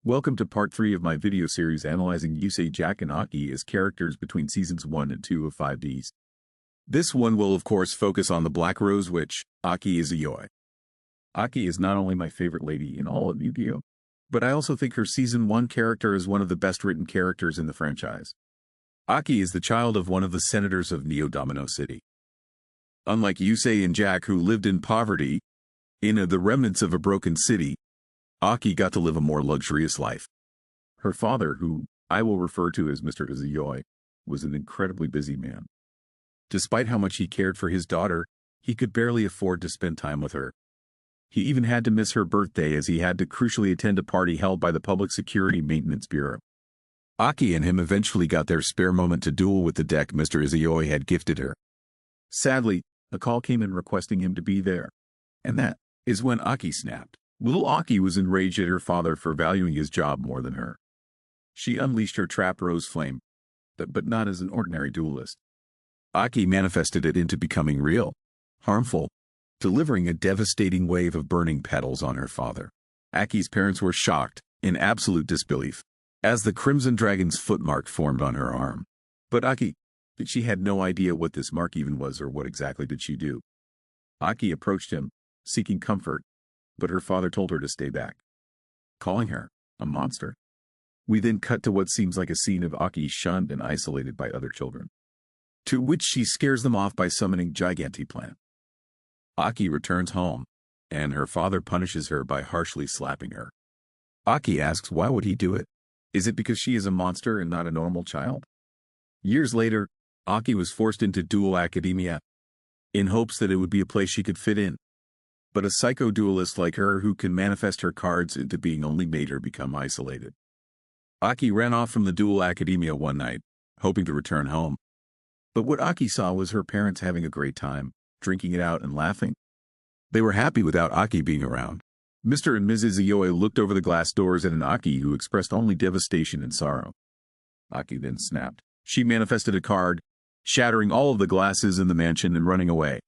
Welcome to part 3 of my video series analyzing Yusei, Jack, and Aki as characters between seasons 1 and 2 of 5Ds. This one will of course focus on the Black Rose Witch, Aki is Yugioh. Aki is not only my favorite lady in all of Yugioh, but I also think her season 1 character is one of the best written characters in the franchise. Aki is the child of one of the senators of Neo-Domino City. Unlike Yusei and Jack, who lived in poverty, in the remnants of a broken city, Aki got to live a more luxurious life. Her father, who I will refer to as Mr. Yugioh, was an incredibly busy man. Despite how much he cared for his daughter, he could barely afford to spend time with her. He even had to miss her birthday as he had to crucially attend a party held by the Public Security Maintenance Bureau. Aki and him eventually got their spare moment to duel with the deck Mr. Yugioh had gifted her. Sadly, a call came in requesting him to be there. And that is when Aki snapped. Little Aki was enraged at her father for valuing his job more than her. She unleashed her trapped rose flame, but not as an ordinary duelist. Aki manifested it into becoming real, harmful, delivering a devastating wave of burning petals on her father. Aki's parents were shocked, in absolute disbelief, as the Crimson Dragon's footmark formed on her arm. But Aki, she had no idea what this mark even was or what exactly did she do. Aki approached him, seeking comfort, but her father told her to stay back, calling her a monster. We then cut to what seems like a scene of Aki shunned and isolated by other children, to which she scares them off by summoning Gigantiplant. Aki returns home, and her father punishes her by harshly slapping her. Aki asks why would he do it? Is it because she is a monster and not a normal child? Years later, Aki was forced into Duel Academia, in hopes that it would be a place she could fit in. But a psycho-duelist like her who can manifest her cards into being only made her become isolated. Aki ran off from the Duel Academia one night, hoping to return home. But what Aki saw was her parents having a great time, drinking it out and laughing. They were happy without Aki being around. Mr. and Mrs. Yugioh looked over the glass doors at an Aki who expressed only devastation and sorrow. Aki then snapped. She manifested a card, shattering all of the glasses in the mansion and running away.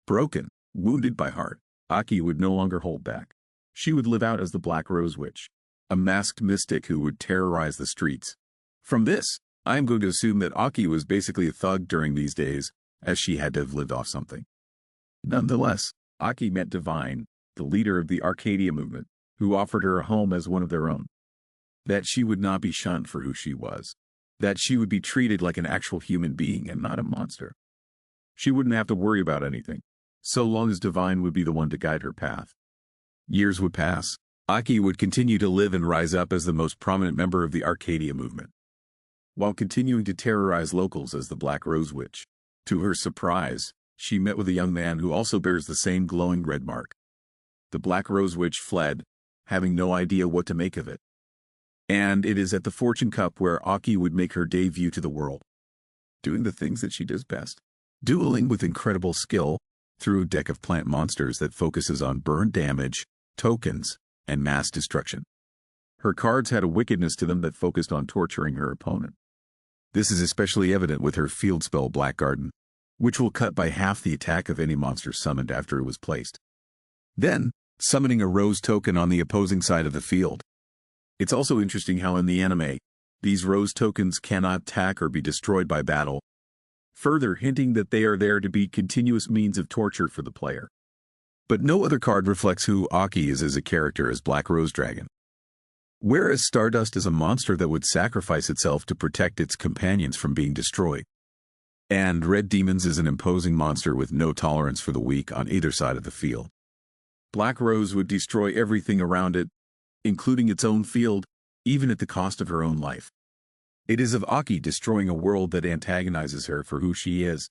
Broken, wounded by heart, Aki would no longer hold back. She would live out as the Black Rose Witch, a masked mystic who would terrorize the streets. From this, I am going to assume that Aki was basically a thug during these days, as she had to have lived off something. Nonetheless, Aki met Divine, the leader of the Arcadia movement, who offered her a home as one of their own. That she would not be shunned for who she was. That she would be treated like an actual human being and not a monster. She wouldn't have to worry about anything, so long as Divine would be the one to guide her path. Years would pass. Aki would continue to live and rise up as the most prominent member of the Arcadia movement, while continuing to terrorize locals as the Black Rose Witch. To her surprise, she met with a young man who also bears the same glowing red mark. The Black Rose Witch fled, having no idea what to make of it. And it is at the Fortune Cup where Aki would make her debut to the world, doing the things that she does best. Dueling with incredible skill, through a deck of plant monsters that focuses on burn damage, tokens, and mass destruction. Her cards had a wickedness to them that focused on torturing her opponent. This is especially evident with her field spell Black Garden, which will cut by half the attack of any monster summoned after it was placed. Then, summoning a rose token on the opposing side of the field. It's also interesting how in the anime, these rose tokens cannot attack or be destroyed by battle, further hinting that they are there to be continuous means of torture for the player. But no other card reflects who Aki is as a character as Black Rose Dragon. Whereas Stardust is a monster that would sacrifice itself to protect its companions from being destroyed. And Red Demons is an imposing monster with no tolerance for the weak on either side of the field. Black Rose would destroy everything around it, including its own field, even at the cost of her own life. It is of Aki destroying a world that antagonizes her for who she is.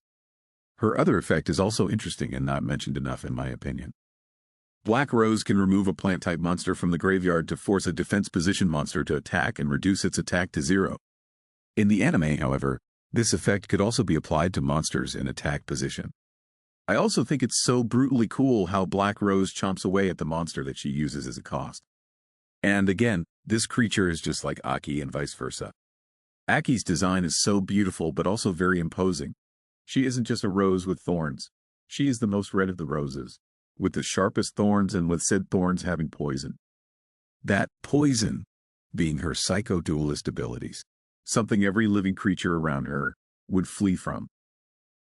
Her other effect is also interesting and not mentioned enough in my opinion. Black Rose can remove a plant-type monster from the graveyard to force a defense position monster to attack and reduce its attack to 0. In the anime, however, this effect could also be applied to monsters in attack position. I also think it's so brutally cool how Black Rose chomps away at the monster that she uses as a cost. And again, this creature is just like Aki and vice versa. Aki's design is so beautiful but also very imposing. She isn't just a rose with thorns. She is the most red of the roses, with the sharpest thorns and with said thorns having poison. That poison being her psycho-dualist abilities, something every living creature around her would flee from.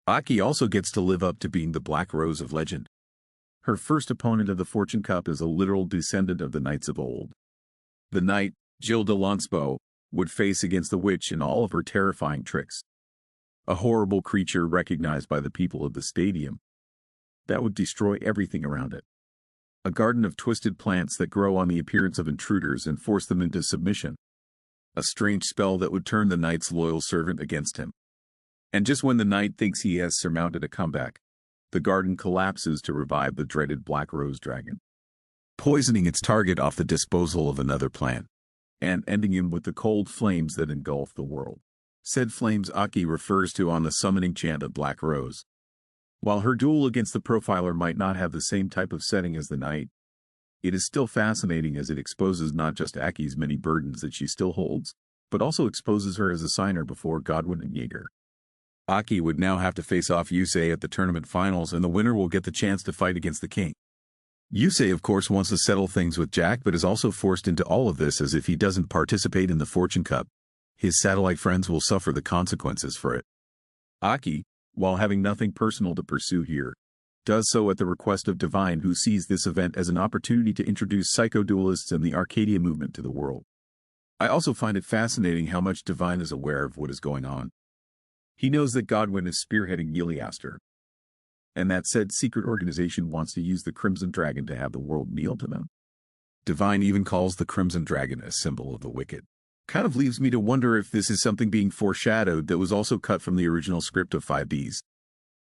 Aki also gets to live up to being the Black Rose of legend. Her first opponent of the Fortune Cup is a literal descendant of the knights of old. The knight, Gilles de Lanspeau, would face against the witch in all of her terrifying tricks. A horrible creature recognized by the people of the stadium that would destroy everything around it. A garden of twisted plants that grow on the appearance of intruders and force them into submission. A strange spell that would turn the knight's loyal servant against him. And just when the knight thinks he has surmounted a comeback, the garden collapses to revive the dreaded Black Rose dragon, poisoning its target off the disposal of another plant, and ending him with the cold flames that engulf the world. Said flames Aki refers to on the summoning chant of Black Rose. While her duel against the profiler might not have the same type of setting as the knight, it is still fascinating as it exposes not just Aki's many burdens that she still holds, but also exposes her as a signer before Godwin and Jaeger. Aki would now have to face off Yusei at the tournament finals, and the winner will get the chance to fight against the king. Yusei of course wants to settle things with Jack, but is also forced into all of this, as if he doesn't participate in the Fortune Cup, his satellite friends will suffer the consequences for it. Aki, while having nothing personal to pursue here, does so at the request of Divine, who sees this event as an opportunity to introduce psycho-duelists and the Arcadia movement to the world. I also find it fascinating how much Divine is aware of what is going on. He knows that Godwin is spearheading Yugioh, and that said secret organization wants to use the Crimson Dragon to have the world kneel to them. Divine even calls the Crimson Dragon a symbol of the wicked. Kind of leaves me to wonder if this is something being foreshadowed that was also cut from the original script of 5Ds.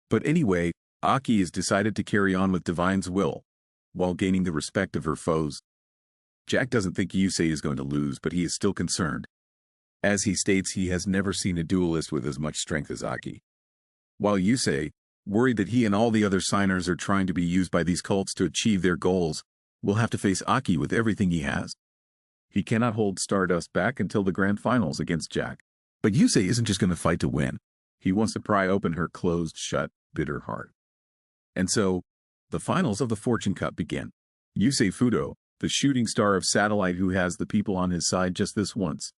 But anyway, Aki has decided to carry on with Divine's will, while gaining the respect of her foes. Jack doesn't think Yusei is going to lose, but he is still concerned. As he states, he has never seen a duelist with as much strength as Aki. While Yusei, worried that he and all the other signers are trying to be used by these cults to achieve their goals, will have to face Aki with everything he has. He cannot hold Stardust back until the grand finals against Jack. But Yusei isn't just going to fight to win. He wants to pry open her closed-shut, bitter heart. And so, the finals of the Fortune Cup begin. Yusei Fudo, the shooting star of Satellite who has the people on his side just this once,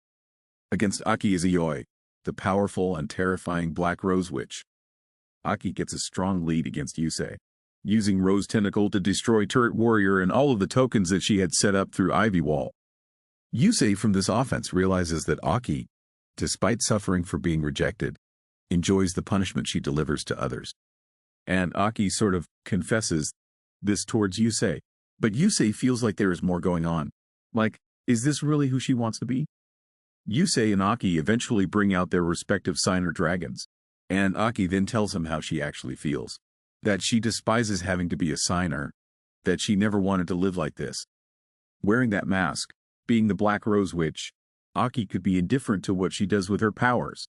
against Aki Yugioh, the powerful and terrifying Black Rose Witch. Aki gets a strong lead against Yusei, using Rose Tentacle to destroy Turret Warrior and all of the tokens that she had set up through Ivy Wall. Yusei from this offense realizes that Aki, despite suffering for being rejected, enjoys the punishment she delivers to others. And Aki sort of confesses this towards Yusei. But Yusei feels like there is more going on. Like, is this really who she wants to be? Yusei and Aki eventually bring out their respective signer dragons, and Aki then tells him how she actually feels. That she despises having to be a signer, that she never wanted to live like this. Wearing that mask, being the Black Rose Witch, Aki could be indifferent to what she does with her powers.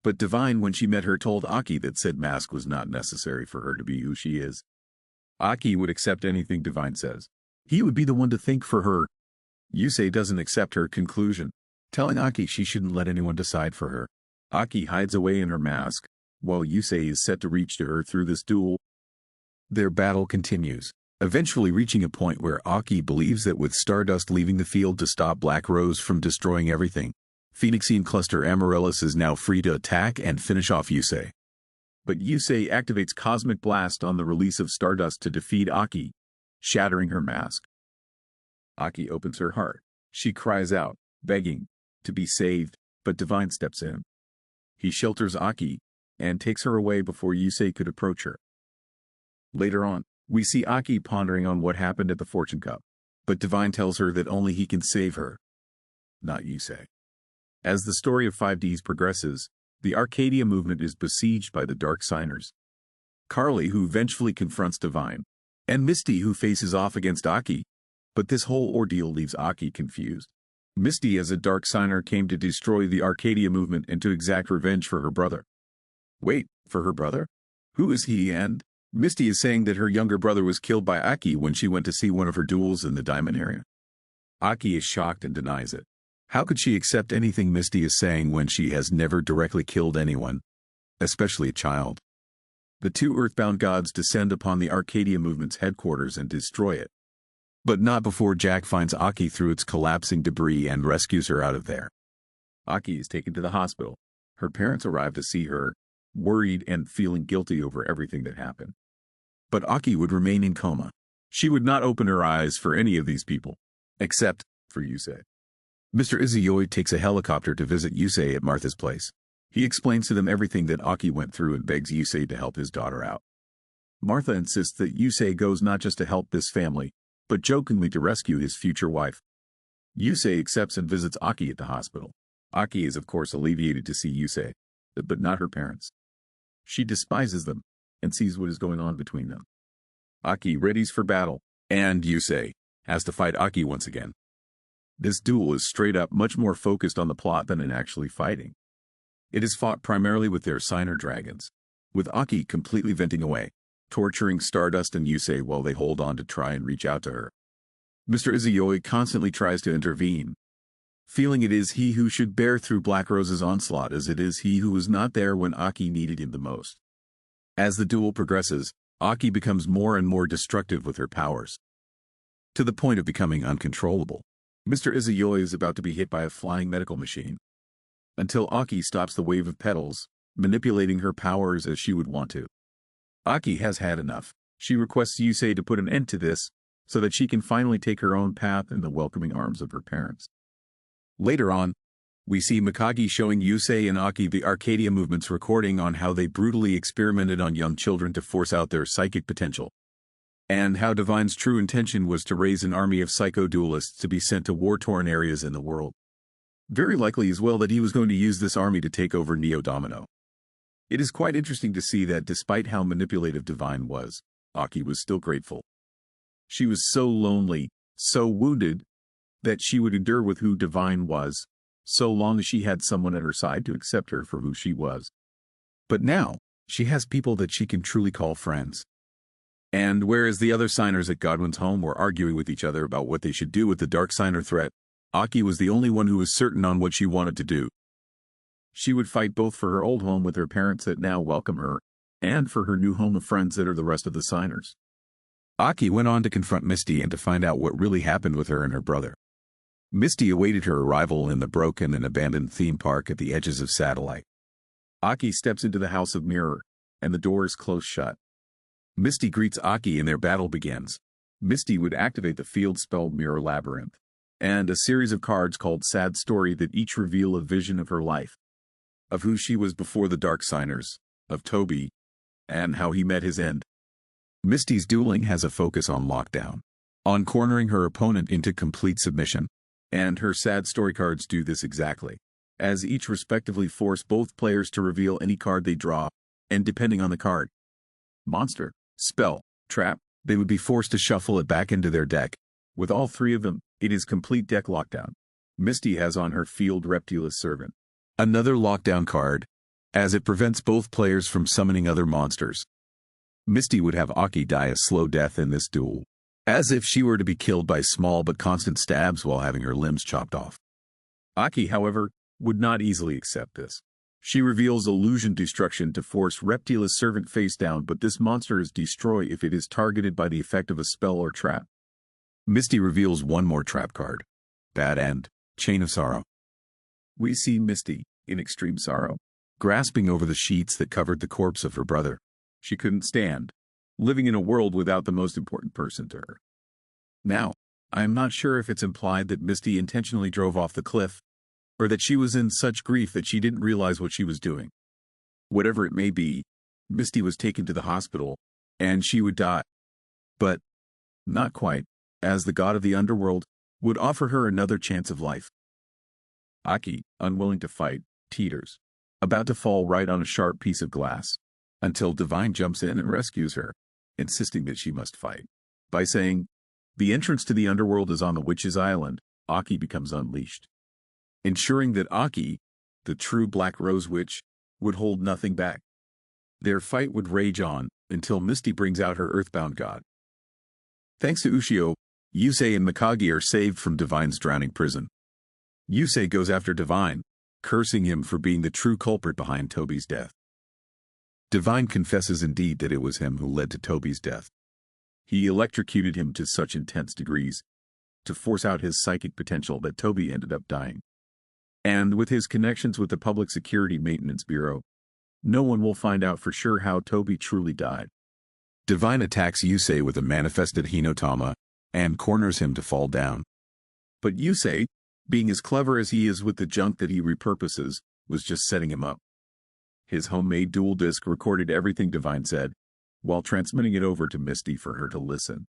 But Divine, when she met her, told Aki that said mask was not necessary for her to be who she is. Aki would accept anything Divine says. He would be the one to think for her. Yusei doesn't accept her conclusion, telling Aki she shouldn't let anyone decide for her. Aki hides away in her mask, while Yusei is set to reach to her through this duel. Their battle continues, eventually reaching a point where Aki believes that with Stardust leaving the field to stop Black Rose from destroying everything, Phoenixine Cluster Amaryllis is now free to attack and finish off Yusei. But Yusei activates Cosmic Blast on the release of Stardust to defeat Aki, shattering her mask. Aki opens her heart. She cries out, begging to be saved, but Divine steps in. He shelters Aki and takes her away before Yusei could approach her. Later on, we see Aki pondering on what happened at the Fortune Cup, but Divine tells her that only he can save her, not Yusei. As the story of 5Ds progresses, the Arcadia movement is besieged by the Dark Signers. Carly, who eventually confronts Divine, and Misty, who faces off against Aki, but this whole ordeal leaves Aki confused. Misty, as a Dark Signer, came to destroy the Arcadia movement and to exact revenge for her brother. Wait, for her brother? Who is he? And Misty is saying that her younger brother was killed by Aki when she went to see one of her duels in the Diamond area. Aki is shocked and denies it. How could she accept anything Misty is saying when she has never directly killed anyone, especially a child? The two Earthbound gods descend upon the Arcadia movement's headquarters and destroy it. But not before Jack finds Aki through its collapsing debris and rescues her out of there. Aki is taken to the hospital. Her parents arrive to see her, worried and feeling guilty over everything that happened. But Aki would remain in coma. She would not open her eyes for any of these people, except for Yusei. Mr. Yugioh takes a helicopter to visit Yusei at Martha's place. He explains to them everything that Aki went through and begs Yusei to help his daughter out. Martha insists that Yusei goes not just to help this family, but jokingly to rescue his future wife. Yusei accepts and visits Aki at the hospital. Aki is of course alleviated to see Yusei, but not her parents. She despises them and sees what is going on between them. Aki readies for battle, and Yusei has to fight Aki once again. This duel is straight up much more focused on the plot than in actually fighting. It is fought primarily with their Signer dragons, with Aki completely venting away, torturing Stardust and Yusei while they hold on to try and reach out to her. Mr. Yugioh constantly tries to intervene, feeling it is he who should bear through Black Rose's onslaught as it is he who was not there when Aki needed him the most. As the duel progresses, Aki becomes more and more destructive with her powers, to the point of becoming uncontrollable. Mr. Yugioh is about to be hit by a flying medical machine, until Aki stops the wave of petals, manipulating her powers as she would want to. Aki has had enough. She requests Yusei to put an end to this, so that she can finally take her own path in the welcoming arms of her parents. Later on, we see Mikagi showing Yusei and Aki the Arcadia Movement's recording on how they brutally experimented on young children to force out their psychic potential, and how Divine's true intention was to raise an army of psycho-duelists to be sent to war-torn areas in the world. Very likely as well that he was going to use this army to take over Neo Domino. It is quite interesting to see that despite how manipulative Divine was, Aki was still grateful. She was so lonely, so wounded, that she would endure with who Divine was, so long as she had someone at her side to accept her for who she was. But now, she has people that she can truly call friends. And whereas the other signers at Godwin's home were arguing with each other about what they should do with the Dark Signer threat, Aki was the only one who was certain on what she wanted to do. She would fight both for her old home with her parents that now welcome her, and for her new home of friends that are the rest of the signers. Aki went on to confront Misty and to find out what really happened with her and her brother. Misty awaited her arrival in the broken and abandoned theme park at the edges of Satellite. Aki steps into the House of Mirror, and the door is closed shut. Misty greets Aki and their battle begins. Misty would activate the field-spelled Mirror Labyrinth, and a series of cards called Sad Story that each reveal a vision of her life, of who she was before the Dark Signers, of Toby, and how he met his end. Misty's dueling has a focus on lockdown, on cornering her opponent into complete submission, and her Sad Story cards do this exactly, as each respectively force both players to reveal any card they draw, and depending on the card, monster, spell, trap, they would be forced to shuffle it back into their deck. With all three of them, it is complete deck lockdown. Misty has on her Field Reptilus Servant, another lockdown card, as it prevents both players from summoning other monsters. Misty would have Aki die a slow death in this duel, as if she were to be killed by small but constant stabs while having her limbs chopped off. Aki, however, would not easily accept this. She reveals Illusion Destruction to force Reptilus Servant face down, but this monster is destroyed if it is targeted by the effect of a spell or trap. Misty reveals one more trap card, Bad End, Chain of Sorrow. We see Misty, in extreme sorrow, grasping over the sheets that covered the corpse of her brother. She couldn't stand living in a world without the most important person to her. Now, I am not sure if it's implied that Misty intentionally drove off the cliff, or that she was in such grief that she didn't realize what she was doing. Whatever it may be, Misty was taken to the hospital, and she would die. But not quite, as the god of the underworld would offer her another chance of life. Aki, unwilling to fight, teeters, about to fall right on a sharp piece of glass, until Divine jumps in and rescues her, insisting that she must fight. By saying, "The entrance to the underworld is on the Witch's Island," Aki becomes unleashed, ensuring that Aki, the true Black Rose Witch, would hold nothing back. Their fight would rage on, until Misty brings out her earthbound god. Thanks to Yugioh, Yusei and Mikagi are saved from Divine's drowning prison. Yusei goes after Divine, cursing him for being the true culprit behind Toby's death. Divine confesses indeed that it was him who led to Toby's death. He electrocuted him to such intense degrees to force out his psychic potential that Toby ended up dying. And with his connections with the Public Security Maintenance Bureau, no one will find out for sure how Toby truly died. Divine attacks Yusei with a manifested Hinotama and corners him to fall down. But Yusei, being as clever as he is with the junk that he repurposes, was just setting him up. His homemade dual disc recorded everything Divine said, while transmitting it over to Misty for her to listen.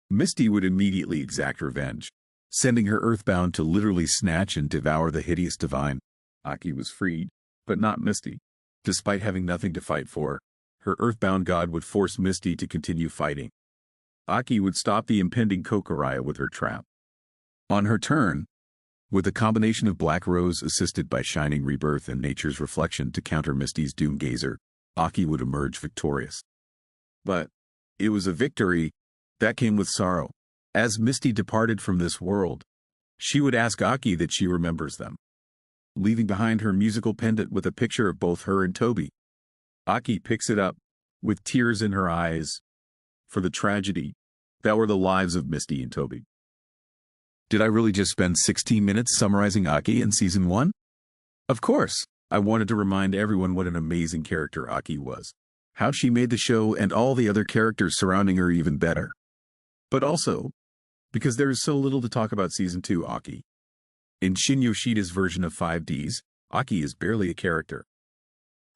Misty would immediately exact revenge, sending her earthbound to literally snatch and devour the hideous Divine. Aki was freed, but not Misty. Despite having nothing to fight for, her earthbound god would force Misty to continue fighting. Aki would stop the impending Kokoraya with her trap. On her turn, with a combination of Black Rose assisted by Shining Rebirth and Nature's Reflection to counter Misty's Doomgazer, Aki would emerge victorious. But it was a victory that came with sorrow. As Misty departed from this world, she would ask Aki that she remembers them, leaving behind her musical pendant with a picture of both her and Toby. Aki picks it up, with tears in her eyes, for the tragedy that were the lives of Misty and Toby. Did I really just spend 16 minutes summarizing Aki in Season 1? Of course, I wanted to remind everyone what an amazing character Aki was, how she made the show and all the other characters surrounding her even better. But also, because there is so little to talk about Season 2 Aki. In Shin Yoshida's version of 5Ds, Aki is barely a character.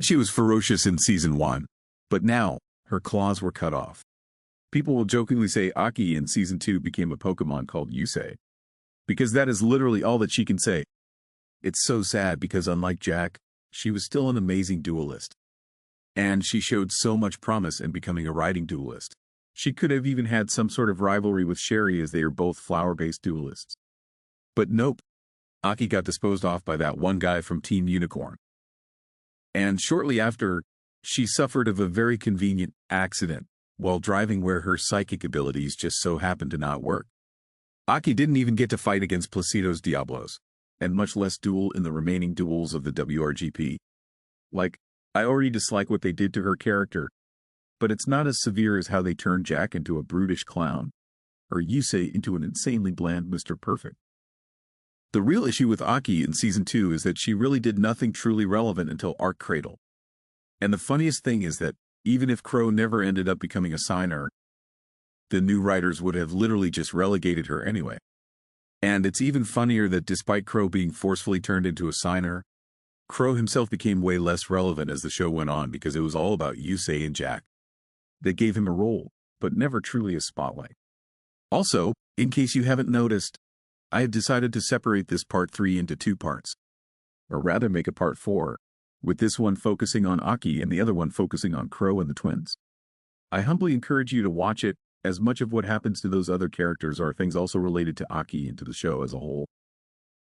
She was ferocious in Season 1, but now, her claws were cut off. People will jokingly say Aki in Season 2 became a Pokemon called Yusei, because that is literally all that she can say. It's so sad because unlike Jack, she was still an amazing duelist. And she showed so much promise in becoming a riding duelist. She could have even had some sort of rivalry with Sherry as they are both flower-based duelists. But nope. Aki got disposed off by that one guy from Team Unicorn. And shortly after, she suffered of a very convenient accident while driving where her psychic abilities just so happened to not work. Aki didn't even get to fight against Placido's Diablos, and much less duel in the remaining duels of the WRGP. Like, I already dislike what they did to her character, but it's not as severe as how they turned Jack into a brutish clown, or Yusei into an insanely bland Mr. Perfect. The real issue with Aki in Season 2 is that she really did nothing truly relevant until Arc Cradle. And the funniest thing is that, even if Crow never ended up becoming a signer, the new writers would have literally just relegated her anyway. And it's even funnier that despite Crow being forcefully turned into a signer, Crow himself became way less relevant as the show went on because it was all about Yusei and Jack. They gave him a role, but never truly a spotlight. Also, in case you haven't noticed, I have decided to separate this Part 3 into 2 parts. Or rather make a Part 4, with this one focusing on Aki and the other one focusing on Crow and the twins. I humbly encourage you to watch it, as much of what happens to those other characters are things also related to Aki and to the show as a whole.